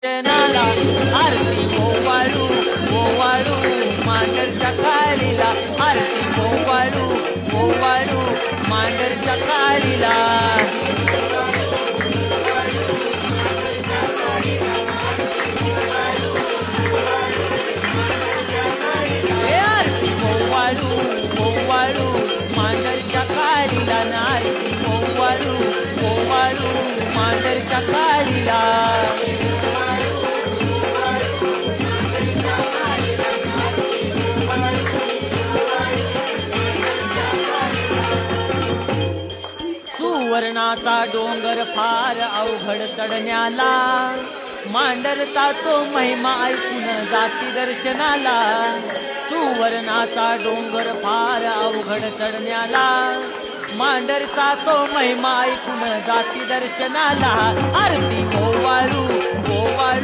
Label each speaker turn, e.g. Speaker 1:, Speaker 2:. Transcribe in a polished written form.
Speaker 1: जनाला आरती ओवाळू ओवाळू मांडरच्या काळीला आरती ओवाळू ओवाळू मांडरच्या काळीला आरती ओवाळू ओवाळू मांडरच्या काळीला ना आरती ओवाळू ओवाळू मांडरच्या काळीला सुवर्णाचा डोंगर फार अवघड चढण्याला मांडरचा तो महिमा ऐकून जाती दर्शनाला सुवर्णाचा डोंगर फार अवघड चढण्याला मांडरचा तो महिमा ऐकून जाती दर्शनाला आरती ओवाळू ओवाळू